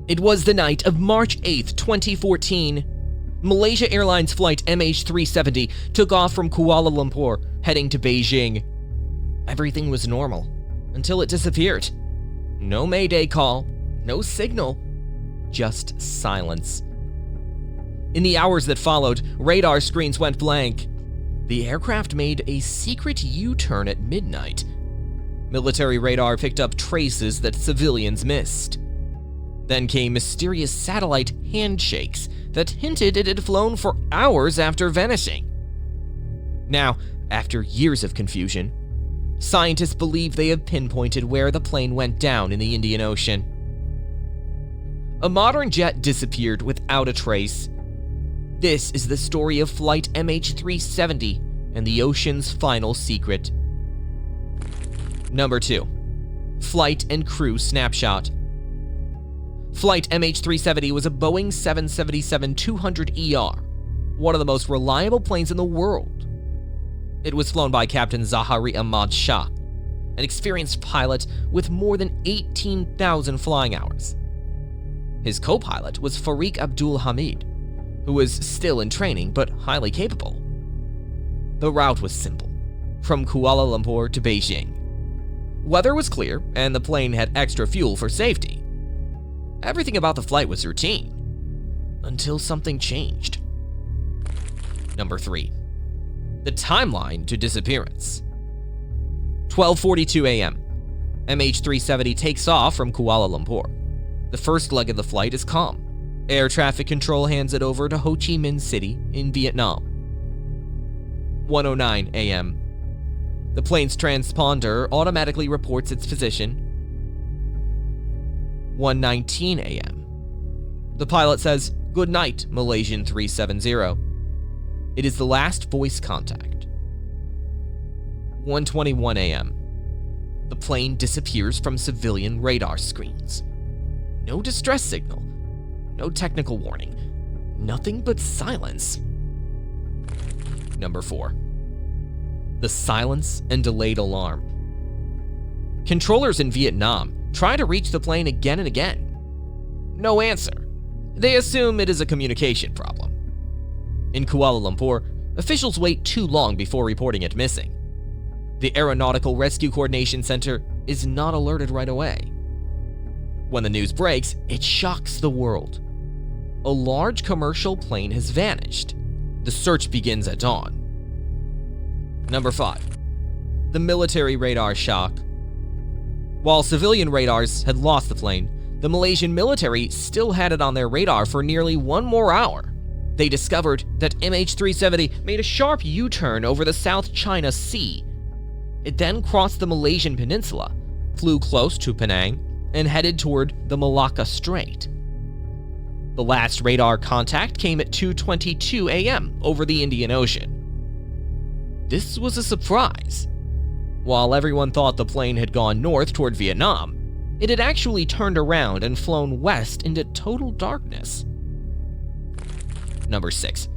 It was the night of March 8th, 2014. Malaysia Airlines flight MH370 took off from Kuala Lumpur, heading to Beijing. Everything was normal, until it disappeared. No Mayday call, no signal, just silence. In the hours that followed, radar screens went blank. The aircraft made a secret U-turn at midnight. Military radar picked up traces that civilians missed. Then came mysterious satellite handshakes that hinted it had flown for hours after vanishing. Now, after years of confusion, scientists believe they have pinpointed where the plane went down in the Indian Ocean. A modern jet disappeared without a trace. This is the story of flight MH370 and the ocean's final secret. Number 2. Flight and crew snapshot. Flight MH370 was a Boeing 777-200ER, one of the most reliable planes in the world. It was flown by Captain Zahari Ahmad Shah, an experienced pilot with more than 18,000 flying hours. His co-pilot was Fariq Abdul Hamid, who was still in training but highly capable. The route was simple, from Kuala Lumpur to Beijing. Weather was clear, and the plane had extra fuel for safety. Everything about the flight was routine, until something changed. Number 3. The timeline to disappearance. 12:42 a.m. MH370 takes off from Kuala Lumpur. The first leg of the flight is calm. Air traffic control hands it over to Ho Chi Minh City in Vietnam. 1:09 a.m. The plane's transponder automatically reports its position. 1:19 a.m. The pilot says, "Good night, Malaysian 370. It is the last voice contact. 1:21 a.m. The plane disappears from civilian radar screens. No distress signal, no technical warning, nothing but silence. Number 4. The silence and delayed alarm. Controllers in Vietnam try to reach the plane again and again. No answer. They assume it is a communication problem. In Kuala Lumpur, officials wait too long before reporting it missing. The Aeronautical Rescue Coordination Center is not alerted right away. When the news breaks, it shocks the world. A large commercial plane has vanished. The search begins at dawn. Number 5. The military radar shock. While civilian radars had lost the plane, the Malaysian military still had it on their radar for nearly 1 more hour. They discovered that MH370 made a sharp U-turn over the South China Sea. It then crossed the Malaysian peninsula, flew close to Penang, and headed toward the Malacca Strait. The last radar contact came at 2:22 a.m. over the Indian Ocean. This was a surprise. While everyone thought the plane had gone north toward Vietnam, it had actually turned around and flown west into total darkness. Number 6.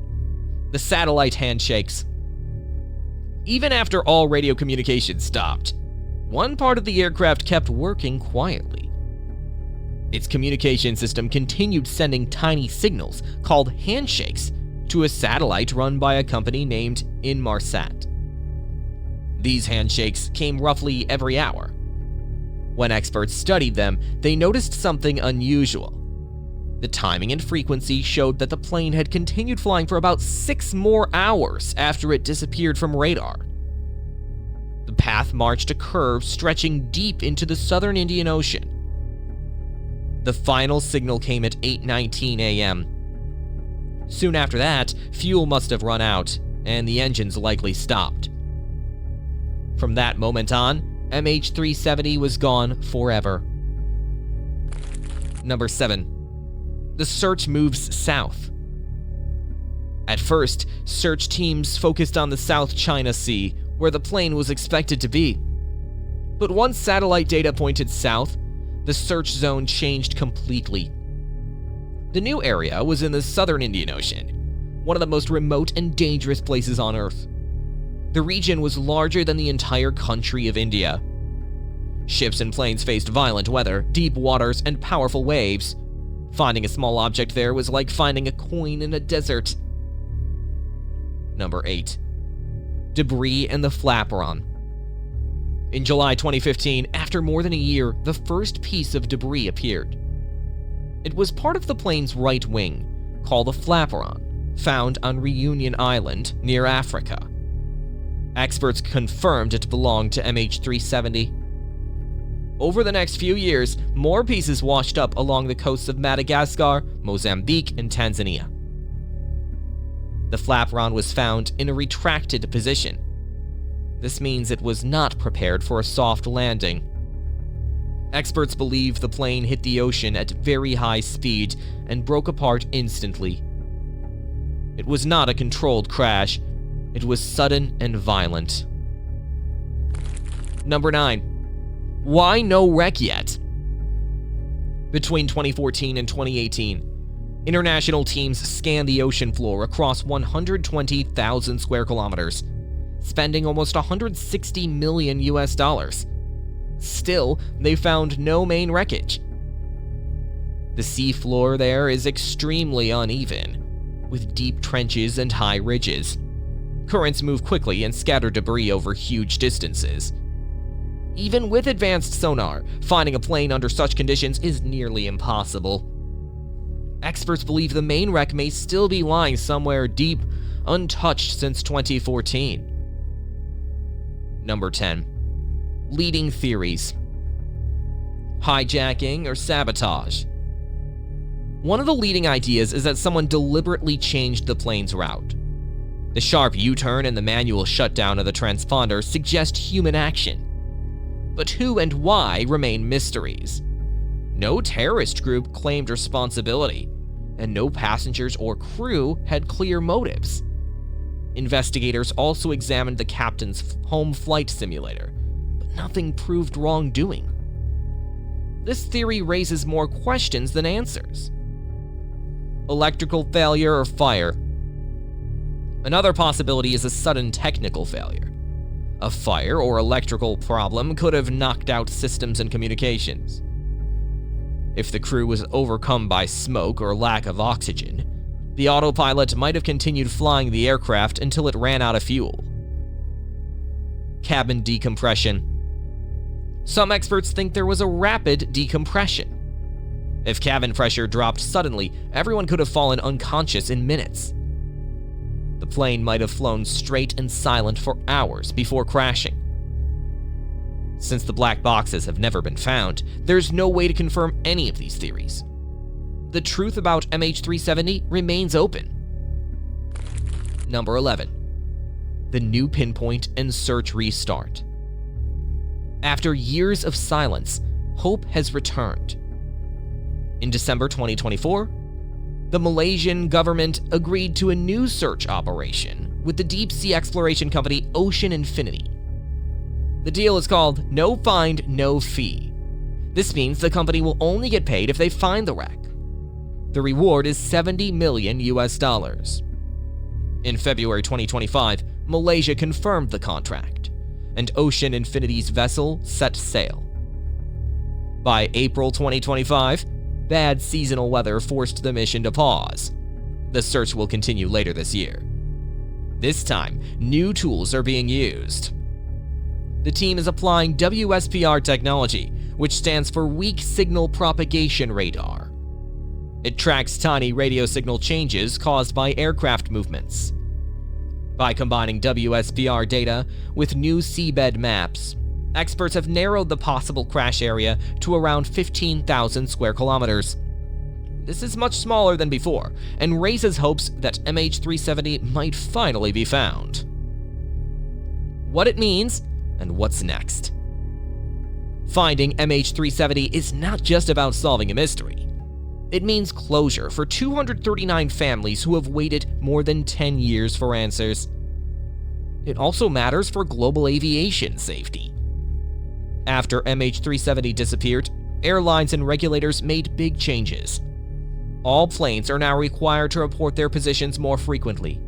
The satellite handshakes. Even after all radio communication stopped, one part of the aircraft kept working quietly. Its communication system continued sending tiny signals called handshakes to a satellite run by a company named Inmarsat. These handshakes came roughly every hour. When experts studied them, they noticed something unusual. The timing and frequency showed that the plane had continued flying for about 6 more hours after it disappeared from radar. The path marched a curve stretching deep into the southern Indian Ocean. The final signal came at 8:19 a.m. Soon after that, fuel must have run out, and the engines likely stopped. From that moment on, MH370 was gone forever. Number 7. The search moves south. At first, search teams focused on the South China Sea, where the plane was expected to be. But once satellite data pointed south, the search zone changed completely. The new area was in the southern Indian Ocean, one of the most remote and dangerous places on Earth. The region was larger than the entire country of India. Ships and planes faced violent weather, deep waters, and powerful waves. Finding a small object there was like finding a coin in a desert. Number 8. Debris in the flaperon. In July 2015, after more than a year, the first piece of debris appeared. It was part of the plane's right wing, called the flaperon, found on Reunion Island near Africa. Experts confirmed it belonged to MH370. Over the next few years, more pieces washed up along the coasts of Madagascar, Mozambique, and Tanzania. The flaperon was found in a retracted position. This means it was not prepared for a soft landing. Experts believe the plane hit the ocean at very high speed and broke apart instantly. It was not a controlled crash. It was sudden and violent. Number 9. Why no wreck yet? Between 2014 and 2018, international teams scanned the ocean floor across 120,000 square kilometers, spending almost $160 million US. Still, they found no main wreckage. The sea floor there is extremely uneven, with deep trenches and high ridges. Currents move quickly and scatter debris over huge distances. Even with advanced sonar, finding a plane under such conditions is nearly impossible. Experts believe the main wreck may still be lying somewhere deep, untouched since 2014. Number 10. Leading theories. Hijacking or sabotage. One of the leading ideas is that someone deliberately changed the plane's route. The sharp U-turn and the manual shutdown of the transponder suggest human action. But who and why remain mysteries. No terrorist group claimed responsibility, and no passengers or crew had clear motives. Investigators also examined the captain's home flight simulator, but nothing proved wrongdoing. This theory raises more questions than answers. Electrical failure or fire. Another possibility is a sudden technical failure. A fire or electrical problem could have knocked out systems and communications. If the crew was overcome by smoke or lack of oxygen, the autopilot might have continued flying the aircraft until it ran out of fuel. Cabin decompression. Some experts think there was a rapid decompression. If cabin pressure dropped suddenly, everyone could have fallen unconscious in minutes. The plane might have flown straight and silent for hours before crashing. Since the black boxes have never been found, there's no way to confirm any of these theories. The truth about MH370 remains open. Number 11. The new pinpoint and search restart. After years of silence, hope has returned. In December 2024, the Malaysian government agreed to a new search operation with the deep-sea exploration company Ocean Infinity. The deal is called No Find, No Fee. This means the company will only get paid if they find the wreck. The reward is $70 million US. In February 2025, Malaysia confirmed the contract, and Ocean Infinity's vessel set sail. By April 2025, bad seasonal weather forced the mission to pause. The search will continue later this year. This time, new tools are being used. The team is applying WSPR technology, which stands for Weak Signal Propagation Radar. It tracks tiny radio signal changes caused by aircraft movements. By combining WSPR data with new seabed maps, experts have narrowed the possible crash area to around 15,000 square kilometers. This is much smaller than before, and raises hopes that MH370 might finally be found. What it means, and what's next. Finding MH370 is not just about solving a mystery. It means closure for 239 families who have waited more than 10 years for answers. It also matters for global aviation safety. After MH370 disappeared, airlines and regulators made big changes. All planes are now required to report their positions more frequently.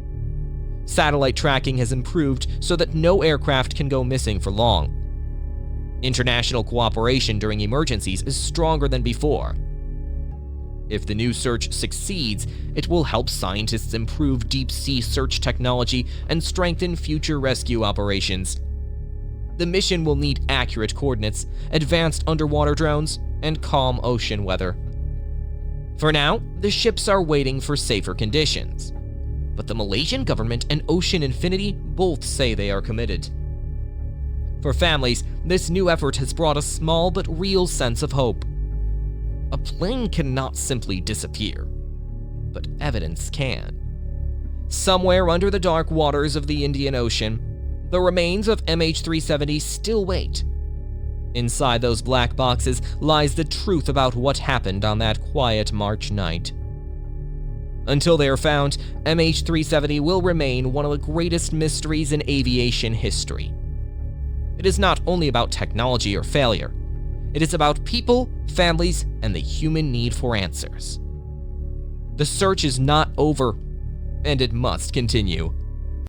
Satellite tracking has improved so that no aircraft can go missing for long. International cooperation during emergencies is stronger than before. If the new search succeeds, it will help scientists improve deep-sea search technology and strengthen future rescue operations. The mission will need accurate coordinates, advanced underwater drones, and calm ocean weather. For now, the ships are waiting for safer conditions, but the Malaysian government and Ocean Infinity both say they are committed. For families, this new effort has brought a small but real sense of hope. A plane cannot simply disappear, but evidence can. Somewhere under the dark waters of the Indian Ocean, the remains of MH370 still wait. Inside those black boxes lies the truth about what happened on that quiet March night. Until they are found, MH370 will remain one of the greatest mysteries in aviation history. It is not only about technology or failure. It is about people, families, and the human need for answers. The search is not over, and it must continue.